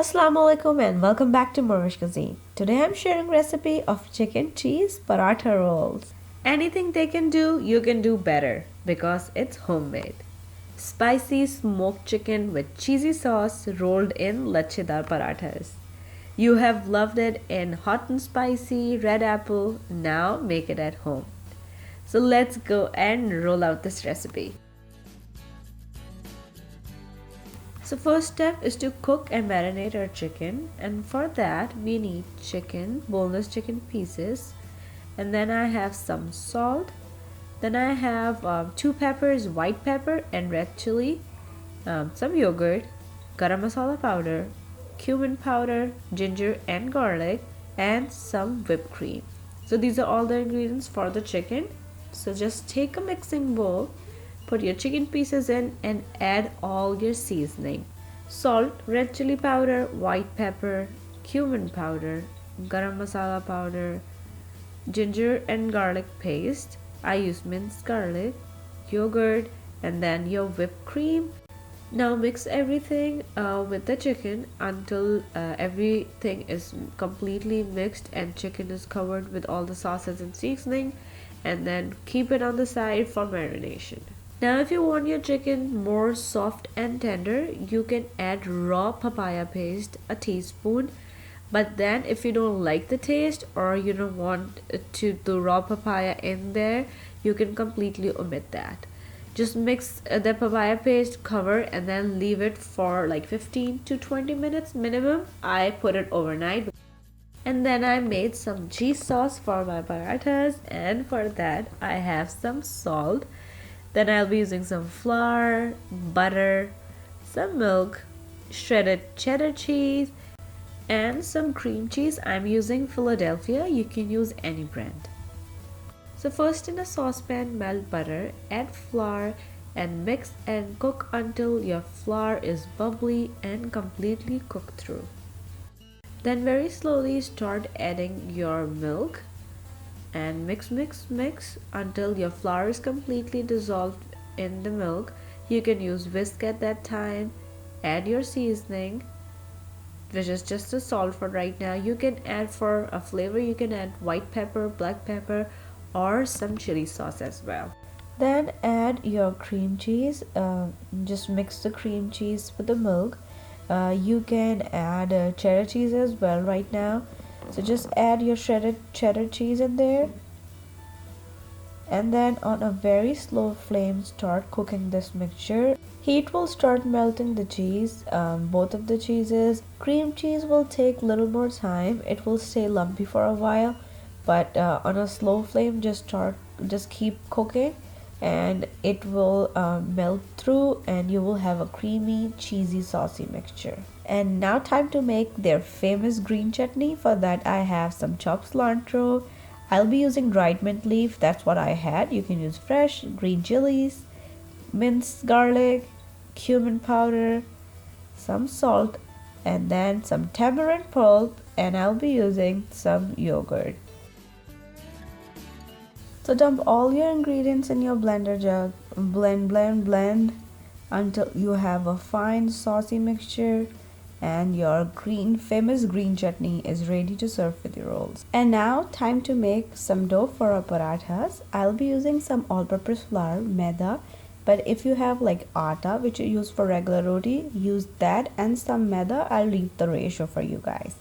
Assalamu alaikum and welcome back to morEwish Cuisine. Today I'm sharing recipe of chicken cheese paratha rolls. Anything they can do, you can do better because it's homemade. Spicy smoked chicken with cheesy sauce rolled in lachedar parathas. You have loved it in hot and spicy red apple, now make it at home. So let's go and roll out this recipe. So first step is to cook and marinate our chicken, and for that we need chicken, boneless chicken pieces, and then I have some salt, then I have 2 peppers, white pepper and red chili, some yogurt, garam masala powder, cumin powder, ginger and garlic, and some whipped cream. So these are all the ingredients for the chicken. So just take a mixing bowl, put your chicken pieces in and add all your seasoning. Salt, red chili powder, white pepper, cumin powder, garam masala powder, ginger and garlic paste. I use minced garlic, yogurt, and then your whipped cream. Now mix everything with the chicken until everything is completely mixed and chicken is covered with all the sauces and seasoning, and then keep it on the side for marination. Now if you want your chicken more soft and tender, you can add raw papaya paste, a teaspoon. But then if you don't like the taste or you don't want to the raw papaya in there, you can completely omit that. Just mix the papaya paste, cover, and then leave it for like 15 to 20 minutes minimum. I put it overnight. And then I made some cheese sauce for my parathas, and for that I have some salt. Then I'll be using some flour, butter, some milk, shredded cheddar cheese, and some cream cheese. I'm using Philadelphia, you can use any brand. So first in a saucepan, melt butter, add flour and mix and cook until your flour is bubbly and completely cooked through. Then very slowly start adding your milk and mix until your flour is completely dissolved in the milk. You can use whisk at that time. Add your seasoning, which is just the salt for right now. You can add for a flavor, you can add white pepper, black pepper, or some chili sauce as well. Then add your cream cheese. Just mix the cream cheese with the milk. You can add cheddar cheese as well right now. So just add your shredded cheddar cheese in there, and then on a very slow flame start cooking this mixture. Heat will start melting the cheese, both of the cheeses. Cream cheese will take a little more time, it will stay lumpy for a while, but on a slow flame just keep cooking and it will melt through and you will have a creamy, cheesy, saucy mixture. And now time to make their famous green chutney. For that I have some chopped cilantro. I'll be using dried mint leaf, that's what I had. You can use fresh green chilies, minced garlic, cumin powder, some salt, and then some tamarind pulp, and I'll be using some yogurt. So dump all your ingredients in your blender jug, blend until you have a fine saucy mixture, and your famous green chutney is ready to serve with your rolls. And now time to make some dough for our parathas. I'll be using some all-purpose flour, maida, but if you have like atta which you use for regular roti, use that, and some maida. I'll leave the ratio for you guys.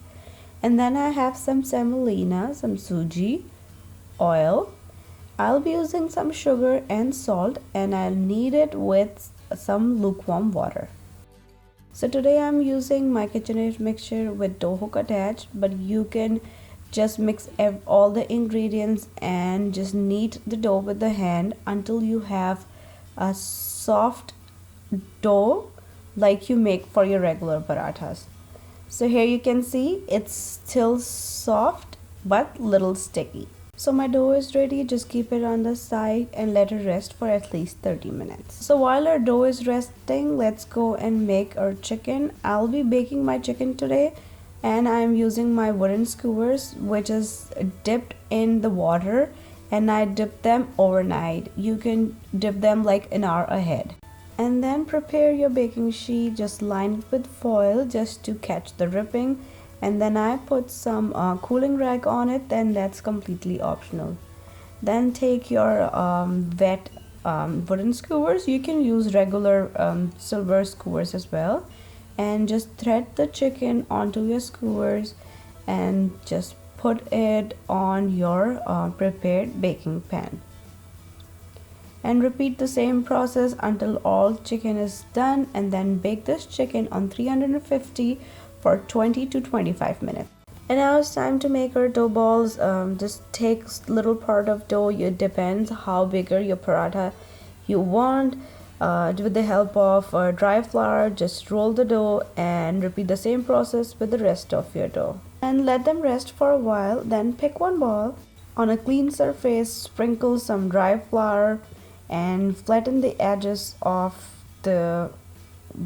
And then I have some semolina, some suji, oil. I'll be using some sugar and salt, and I'll knead it with some lukewarm water. So today I'm using my KitchenAid mixture with dough hook attached, but you can just mix all the ingredients and just knead the dough with the hand until you have a soft dough like you make for your regular parathas. So here you can see it's still soft but little sticky. So my dough is ready, just keep it on the side and let it rest for at least 30 minutes. So while our dough is resting, let's go and make our chicken. I'll be baking my chicken today, and I'm using my wooden skewers which is dipped in the water, and I dip them overnight. You can dip them like an hour ahead. And then prepare your baking sheet, just line it with foil just to catch the dripping, and then I put some cooling rag on it, and that's completely optional. Then take your wet wooden skewers. You can use regular silver skewers as well, and just thread the chicken onto your skewers and just put it on your prepared baking pan, and repeat the same process until all chicken is done, and then bake this chicken on 350 for 20 to 25 minutes. And now it's time to make our dough balls. Just take little part of dough. It depends how bigger your paratha you want. With the help of dry flour, just roll the dough and repeat the same process with the rest of your dough. And let them rest for a while. Then pick one ball. On a clean surface, sprinkle some dry flour and flatten the edges of the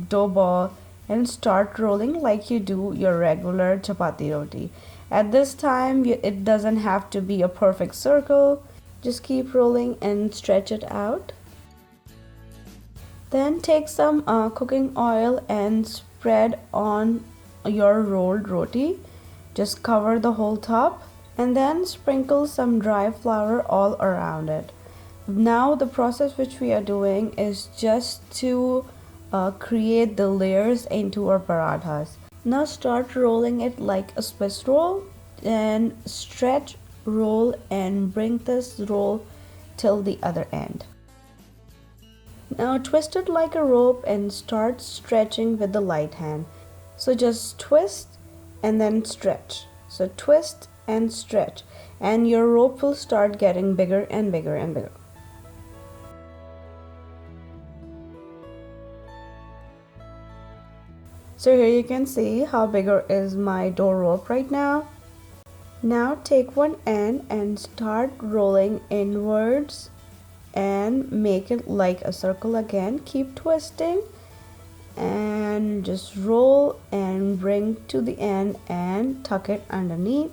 dough ball and start rolling like you do your regular chapati roti. At this time, it doesn't have to be a perfect circle. Just keep rolling and stretch it out. Then take some cooking oil and spread on your rolled roti. Just cover the whole top and then sprinkle some dry flour all around it. Now the process which we are doing is just to create the layers into our parathas. Now start rolling it like a Swiss roll, and stretch, roll, and bring this roll till the other end. Now twist it like a rope and start stretching with the light hand. So just twist and then stretch. So twist and stretch, and your rope will start getting bigger and bigger and bigger. So here you can see how bigger is my dough rope right now. Now take one end and start rolling inwards and make it like a circle again. Keep twisting and just roll and bring to the end and tuck it underneath.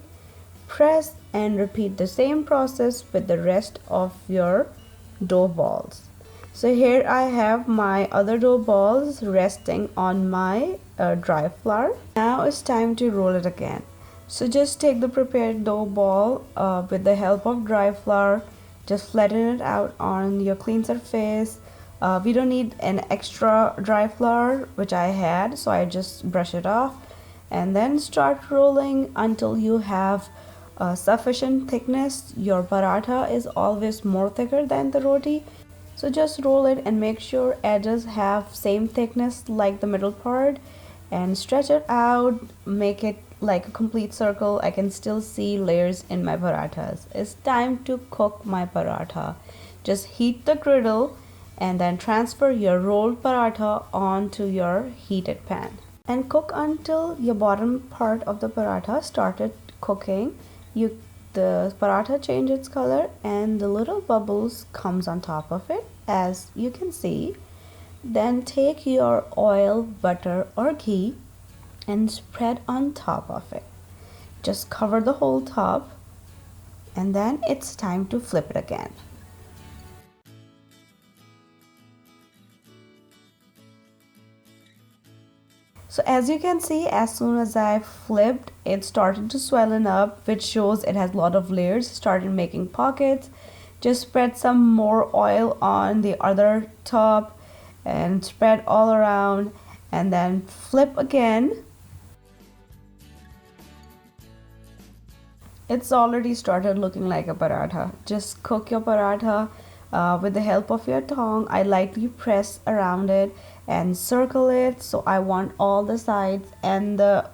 Press and repeat the same process with the rest of your dough balls. So here I have my other dough balls resting on my dry flour. Now it's time to roll it again. So just take the prepared dough ball with the help of dry flour. Just flatten it out on your clean surface. We don't need an extra dry flour, which I had, so I just brush it off. And then start rolling until you have sufficient thickness. Your paratha is always more thicker than the roti. So just roll it and make sure edges have same thickness like the middle part, and stretch it out, make it like a complete circle. I can still see layers in my parathas. It's time to cook my paratha. Just heat the griddle and then transfer your rolled paratha onto your heated pan and cook until your bottom part of the paratha started cooking. The paratha change its color and the little bubbles comes on top of it, as you can see. Then take your oil, butter or ghee and spread on top of it. Just cover the whole top, and then it's time to flip it again. So as you can see, as soon as I flipped, it started to swellen up, which shows it has a lot of layers, started making pockets. Just spread some more oil on the other top and spread all around, and then flip again. It's already started looking like a paratha. Just cook your paratha with the help of your tongue. I lightly press around it and circle it, so I want all the sides and the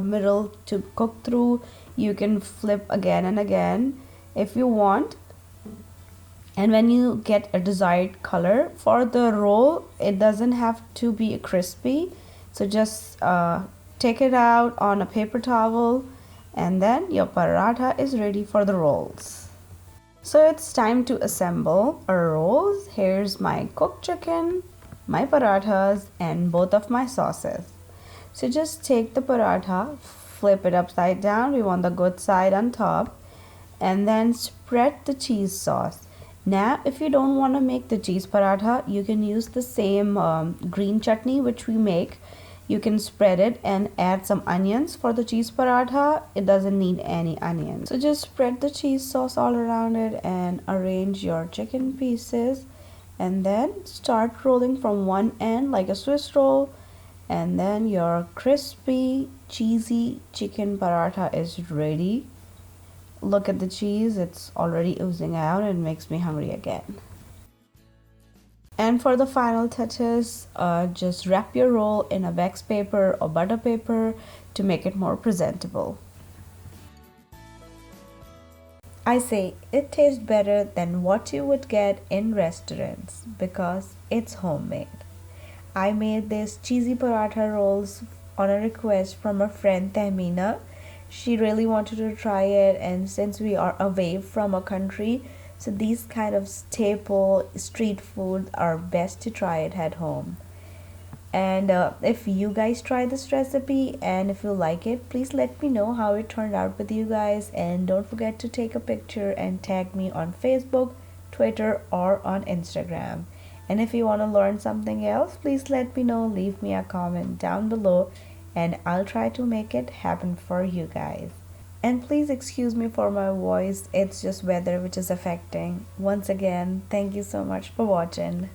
middle to cook through. You can flip again and again if you want. And when you get a desired color for the roll, it doesn't have to be crispy, so just take it out on a paper towel, and then your paratha is ready for the rolls. So it's time to assemble our rolls. Here's my cooked chicken, my parathas, and both of my sauces. So just take the paratha, flip it upside down. We want the good side on top, and then spread the cheese sauce. Now, if you don't want to make the cheese paratha, you can use the same green chutney which we make. You can spread it and add some onions for the cheese paratha. It doesn't need any onions. So just spread the cheese sauce all around it and arrange your chicken pieces. And then start rolling from one end like a Swiss roll. And then your crispy, cheesy chicken paratha is ready. Look at the cheese, it's already oozing out and makes me hungry again. And for the final touches, just wrap your roll in a wax paper or butter paper to make it more presentable. I say it tastes better than what you would get in restaurants because it's homemade. I made these cheesy paratha rolls on a request from a friend Tahmina. She really wanted to try it, and since we are away from a country, so these kind of staple street food are best to try it at home. And if you guys try this recipe and if you like it, please let me know how it turned out with you guys. And don't forget to take a picture and tag me on Facebook, Twitter, or on Instagram. And if you want to learn something else, please let me know. Leave me a comment down below and I'll try to make it happen for you guys. And please excuse me for my voice. It's just weather which is affecting. Once again, thank you so much for watching.